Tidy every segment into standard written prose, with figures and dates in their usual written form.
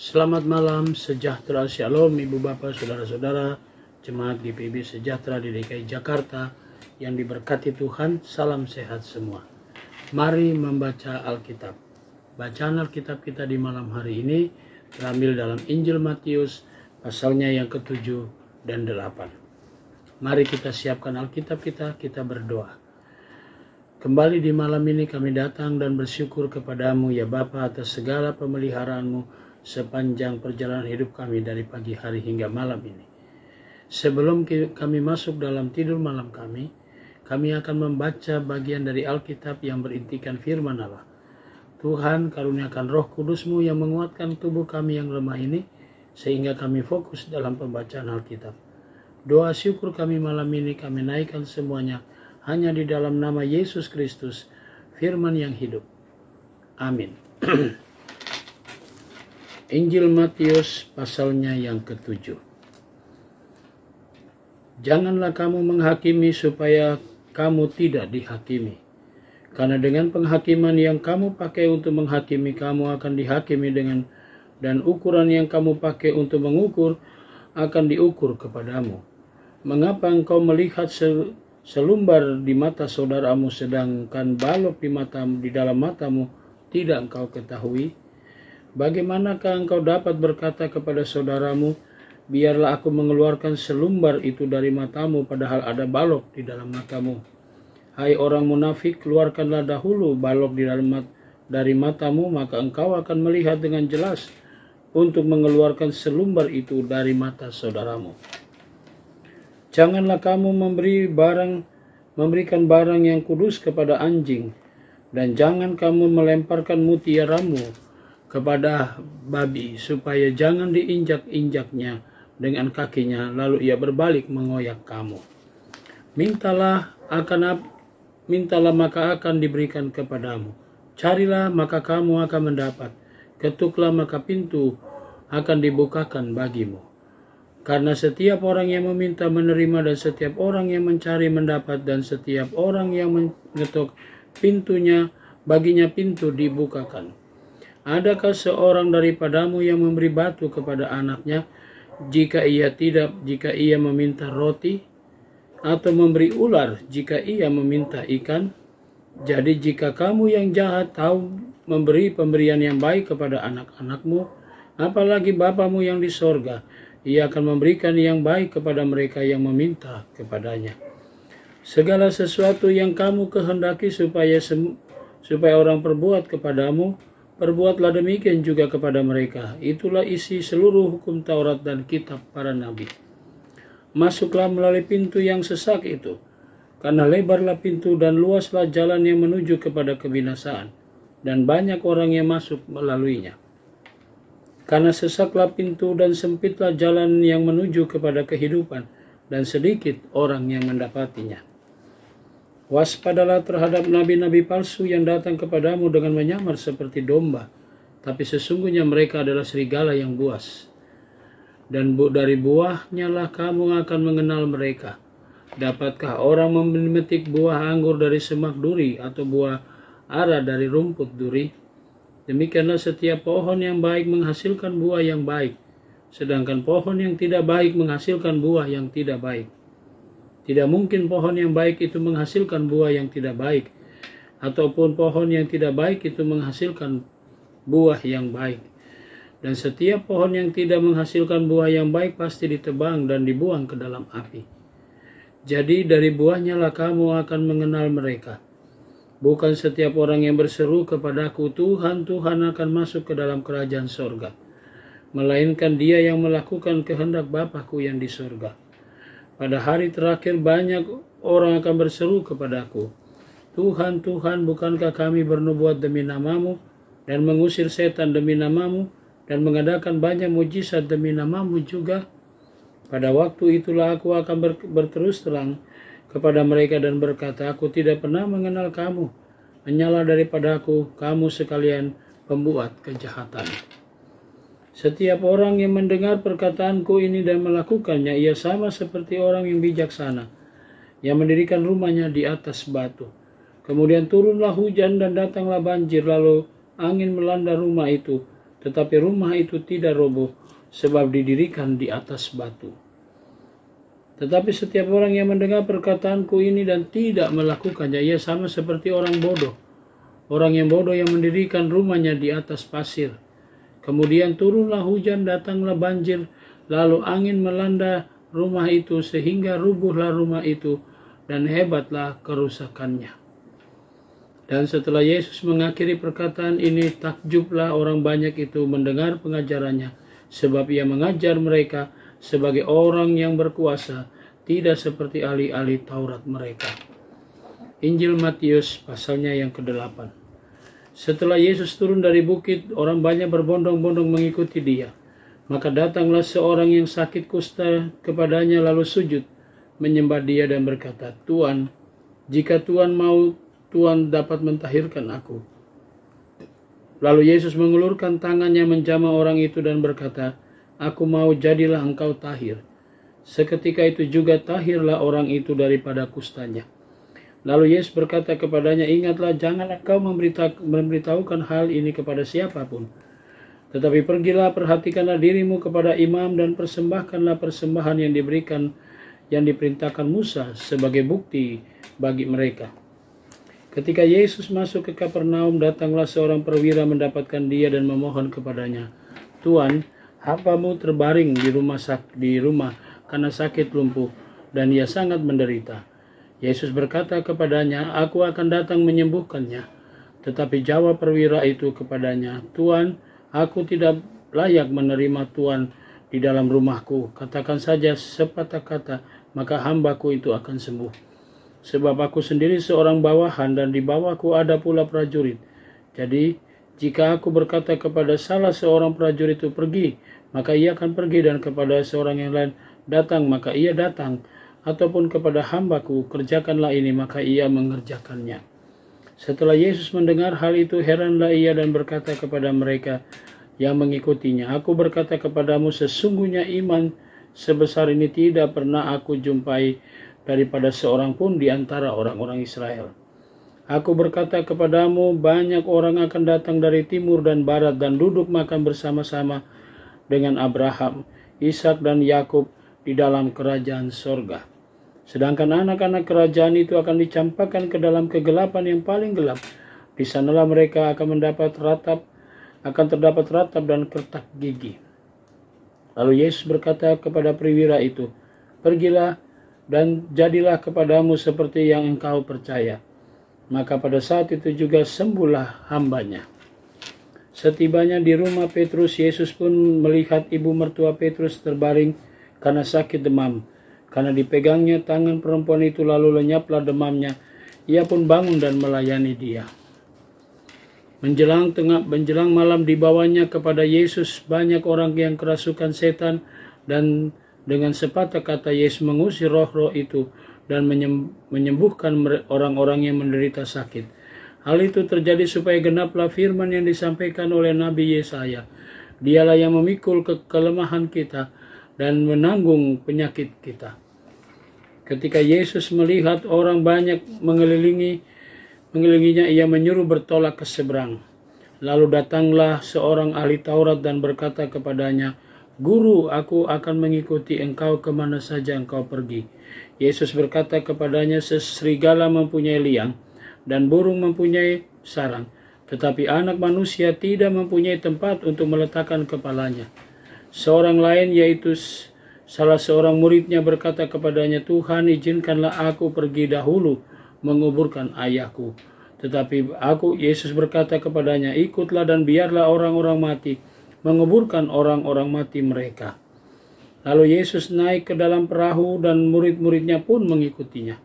Selamat malam, sejahtera, shalom Ibu Bapak, Saudara-saudara, Jemaat GPIB Sejahtera di DKI Jakarta yang diberkati Tuhan, salam sehat semua. Mari membaca Alkitab. Bacaan Alkitab kita di malam hari ini terambil dalam Injil Matius pasalnya yang ke-7 dan 8. Mari kita siapkan Alkitab kita berdoa. Kembali di malam ini kami datang dan bersyukur kepadamu ya Bapa atas segala pemeliharaanmu sepanjang perjalanan hidup kami dari pagi hari hingga malam ini. Sebelum kami masuk dalam tidur malam kami akan membaca bagian dari Alkitab yang berintikan firman Allah. Tuhan, karuniakan Roh Kudus-Mu yang menguatkan tubuh kami yang lemah ini, sehingga kami fokus dalam pembacaan Alkitab. Doa syukur kami malam ini kami naikkan semuanya hanya di dalam nama Yesus Kristus, firman yang hidup. Amin. Injil Matius pasalnya yang ke-7. Janganlah kamu menghakimi supaya kamu tidak dihakimi. Karena dengan penghakiman yang kamu pakai untuk menghakimi, kamu akan dihakimi dengan, dan ukuran yang kamu pakai untuk mengukur akan diukur kepadamu. Mengapa engkau melihat selumbar di mata saudaramu, sedangkan balok di dalam matamu tidak engkau ketahui? Bagaimanakah engkau dapat berkata kepada saudaramu, biarlah aku mengeluarkan selumbar itu dari matamu, padahal ada balok di dalam matamu? Hai orang munafik, keluarkanlah dahulu balok dari matamu, maka engkau akan melihat dengan jelas untuk mengeluarkan selumbar itu dari mata saudaramu. Janganlah kamu memberikan barang yang kudus kepada anjing, dan jangan kamu melemparkan mutiaramu kepada babi, supaya jangan diinjak-injaknya dengan kakinya, lalu ia berbalik mengoyak kamu. Mintalah maka akan diberikan kepadamu. Carilah maka kamu akan mendapat. Ketuklah maka pintu akan dibukakan bagimu. Karena setiap orang yang meminta menerima, dan setiap orang yang mencari mendapat, dan setiap orang yang mengetuk pintunya, baginya pintu dibukakan. Adakah seorang daripadamu yang memberi batu kepada anaknya jika ia meminta roti, atau memberi ular jika ia meminta ikan? Jadi jika kamu yang jahat tahu memberi pemberian yang baik kepada anak-anakmu, apalagi Bapamu yang di sorga, ia akan memberikan yang baik kepada mereka yang meminta kepadanya. Segala sesuatu yang kamu kehendaki supaya orang perbuat kepadamu, perbuatlah demikian juga kepada mereka. Itulah isi seluruh hukum Taurat dan kitab para nabi. Masuklah melalui pintu yang sesak itu, karena lebarlah pintu dan luaslah jalan yang menuju kepada kebinasaan, dan banyak orang yang masuk melaluinya. Karena sesaklah pintu dan sempitlah jalan yang menuju kepada kehidupan, dan sedikit orang yang mendapatinya. Waspadalah terhadap nabi-nabi palsu yang datang kepadamu dengan menyamar seperti domba, tapi sesungguhnya mereka adalah serigala yang buas. Dan dari buahnya lah kamu akan mengenal mereka. Dapatkah orang memetik buah anggur dari semak duri, atau buah ara dari rumput duri? Demikianlah setiap pohon yang baik menghasilkan buah yang baik, sedangkan pohon yang tidak baik menghasilkan buah yang tidak baik. Tidak mungkin pohon yang baik itu menghasilkan buah yang tidak baik, ataupun pohon yang tidak baik itu menghasilkan buah yang baik. Dan setiap pohon yang tidak menghasilkan buah yang baik pasti ditebang dan dibuang ke dalam api. Jadi dari buahnya lah kamu akan mengenal mereka. Bukan setiap orang yang berseru kepadaku, Tuhan, Tuhan, akan masuk ke dalam kerajaan sorga, melainkan dia yang melakukan kehendak Bapa-Ku yang di sorga. Pada hari terakhir banyak orang akan berseru kepadaku, Tuhan, Tuhan, bukankah kami bernubuat demi namamu, dan mengusir setan demi namamu, dan mengadakan banyak mujizat demi namamu juga? Pada waktu itulah aku akan berterus terang kepada mereka dan berkata, aku tidak pernah mengenal kamu. Menyalah daripadaku, kamu sekalian pembuat kejahatan. Setiap orang yang mendengar perkataanku ini dan melakukannya, ia sama seperti orang yang bijaksana, yang mendirikan rumahnya di atas batu. Kemudian turunlah hujan dan datanglah banjir, lalu angin melanda rumah itu, tetapi rumah itu tidak roboh, sebab didirikan di atas batu. Tetapi setiap orang yang mendengar perkataanku ini dan tidak melakukannya, ia sama seperti orang bodoh. Orang yang bodoh yang mendirikan rumahnya di atas pasir. Kemudian turunlah hujan, datanglah banjir, lalu angin melanda rumah itu sehingga rubuhlah rumah itu, dan hebatlah kerusakannya. Dan setelah Yesus mengakhiri perkataan ini, takjublah orang banyak itu mendengar pengajarannya, sebab ia mengajar mereka sebagai orang yang berkuasa, tidak seperti ahli-ahli Taurat mereka. Injil Matius pasalnya yang ke-8. Setelah Yesus turun dari bukit, orang banyak berbondong-bondong mengikuti dia. Maka datanglah seorang yang sakit kusta kepadanya lalu sujud, menyembah dia dan berkata, "Tuan, jika Tuan mau, Tuan dapat mentahirkan aku." Lalu Yesus mengulurkan tangannya menjamah orang itu dan berkata, "Aku mau, jadilah engkau tahir." Seketika itu juga tahirlah orang itu daripada kustanya. Lalu Yesus berkata kepadanya, "Ingatlah, jangan engkau memberitahukan hal ini kepada siapapun. Tetapi pergilah, perhatikanlah dirimu kepada imam dan persembahkanlah persembahan yang diperintahkan Musa sebagai bukti bagi mereka." Ketika Yesus masuk ke Kapernaum, datanglah seorang perwira mendapatkan dia dan memohon kepadanya, "Tuan, hambamu terbaring di rumah karena sakit lumpuh, dan ia sangat menderita." Yesus berkata kepadanya, "Aku akan datang menyembuhkannya." Tetapi jawab perwira itu kepadanya, "Tuan, aku tidak layak menerima Tuan di dalam rumahku. Katakan saja sepatah kata, maka hambaku itu akan sembuh. Sebab aku sendiri seorang bawahan dan di bawahku ada pula prajurit. Jadi, jika aku berkata kepada salah seorang prajurit itu pergi, maka ia akan pergi, dan kepada seorang yang lain datang, maka ia datang. Ataupun kepada hambaku, kerjakanlah ini, maka ia mengerjakannya." Setelah Yesus mendengar hal itu, heranlah ia dan berkata kepada mereka yang mengikutinya, "Aku berkata kepadamu, sesungguhnya iman sebesar ini tidak pernah aku jumpai daripada seorang pun di antara orang-orang Israel. Aku berkata kepadamu, banyak orang akan datang dari timur dan barat dan duduk makan bersama-sama dengan Abraham, Ishak dan Yakub di dalam kerajaan sorga. Sedangkan anak-anak kerajaan itu akan dicampakkan ke dalam kegelapan yang paling gelap. Di sanalah mereka akan terdapat ratap dan kertak gigi." Lalu Yesus berkata kepada perwira itu, "Pergilah dan jadilah kepadamu seperti yang engkau percaya." Maka pada saat itu juga sembuhlah hambanya. Setibanya di rumah Petrus, Yesus pun melihat ibu mertua Petrus terbaring karena sakit demam. Karena dipegangnya tangan perempuan itu, lalu lenyaplah demamnya. Ia pun bangun dan melayani dia. Menjelang malam dibawanya kepada Yesus banyak orang yang kerasukan setan, dan dengan sepatah kata Yesus mengusir roh-roh itu dan menyembuhkan orang-orang yang menderita sakit. Hal itu terjadi supaya genaplah firman yang disampaikan oleh Nabi Yesaya, "Dialah yang memikul kelemahan kita dan menanggung penyakit kita." Ketika Yesus melihat orang banyak mengelilinginya, ia menyuruh bertolak ke seberang. Lalu datanglah seorang ahli Taurat dan berkata kepadanya, "Guru, aku akan mengikuti engkau kemana saja engkau pergi." Yesus berkata kepadanya, "Serigala mempunyai liang dan burung mempunyai sarang, tetapi anak manusia tidak mempunyai tempat untuk meletakkan kepalanya." Seorang lain, yaitu salah seorang muridnya, berkata kepadanya, "Tuhan, izinkanlah aku pergi dahulu menguburkan ayahku." Tetapi Yesus berkata kepadanya, "Ikutlah dan biarlah orang-orang mati menguburkan orang-orang mati mereka." Lalu Yesus naik ke dalam perahu dan murid-muridnya pun mengikutinya.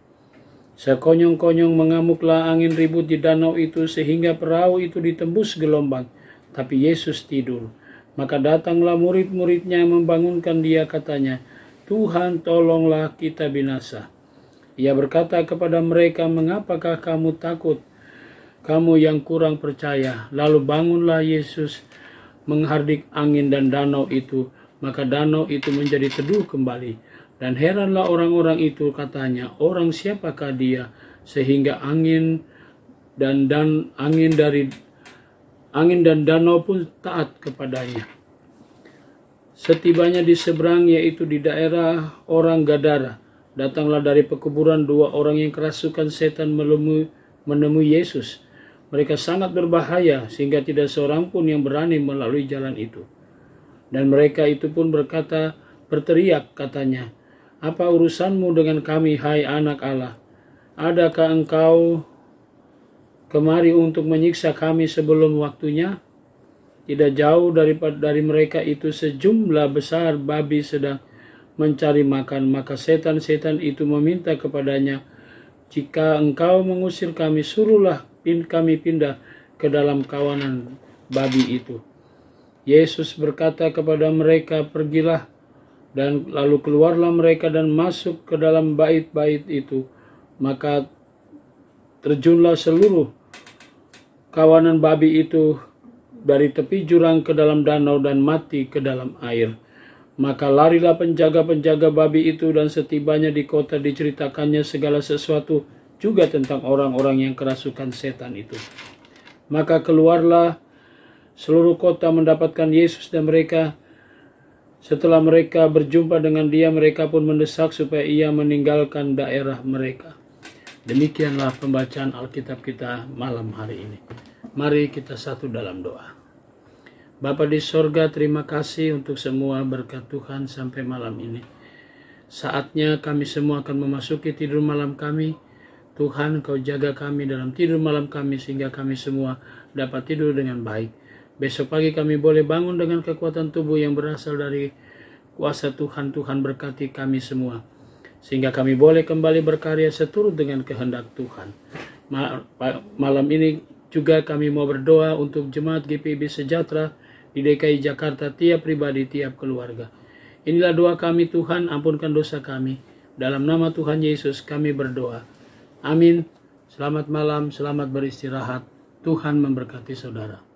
Sekonyong-konyong mengamuklah angin ribut di danau itu sehingga perahu itu ditembus gelombang, tapi Yesus tidur. Maka datanglah murid-muridnya membangunkan dia, katanya, "Tuhan, tolonglah, kita binasa." Ia berkata kepada mereka, "Mengapakah kamu takut, kamu yang kurang percaya?" Lalu bangunlah Yesus menghardik angin dan danau itu, maka danau itu menjadi teduh kembali. Dan heranlah orang-orang itu, katanya, "Orang siapakah dia sehingga angin dari Angin dan danau pun taat kepadanya. Setibanya di seberang, yaitu di daerah orang Gadara, datanglah dari pekuburan 2 orang yang kerasukan setan menemui Yesus. Mereka sangat berbahaya sehingga tidak seorang pun yang berani melalui jalan itu. Dan mereka itu pun berteriak katanya, "Apa urusanmu dengan kami, hai anak Allah? Adakah engkau kemari untuk menyiksa kami sebelum waktunya?" Tidak jauh dari mereka itu sejumlah besar babi sedang mencari makan. Maka setan-setan itu meminta kepadanya, "Jika engkau mengusir kami, suruhlah kami pindah ke dalam kawanan babi itu." Yesus berkata kepada mereka, "Pergilah." Dan lalu keluarlah mereka dan masuk ke dalam bait-bait itu. Maka terjunlah seluruh kawanan babi itu dari tepi jurang ke dalam danau dan mati ke dalam air. Maka larilah penjaga-penjaga babi itu, dan setibanya di kota diceritakannya segala sesuatu juga tentang orang-orang yang kerasukan setan itu. Maka keluarlah seluruh kota mendapatkan Yesus, dan setelah mereka berjumpa dengan dia, mereka pun mendesak supaya ia meninggalkan daerah mereka. Demikianlah pembacaan Alkitab kita malam hari ini. Mari kita satu dalam doa. Bapa di sorga, terima kasih untuk semua berkat Tuhan sampai malam ini. Saatnya kami semua akan memasuki tidur malam kami. Tuhan, Kau jaga kami dalam tidur malam kami sehingga kami semua dapat tidur dengan baik. Besok pagi kami boleh bangun dengan kekuatan tubuh yang berasal dari kuasa Tuhan. Tuhan berkati kami semua, sehingga kami boleh kembali berkarya seturut dengan kehendak Tuhan. Malam ini juga kami mau berdoa untuk jemaat GPIB Sejahtera di DKI Jakarta, tiap pribadi, tiap keluarga. Inilah doa kami, Tuhan, ampunkan dosa kami. Dalam nama Tuhan Yesus kami berdoa. Amin. Selamat malam, selamat beristirahat. Tuhan memberkati saudara.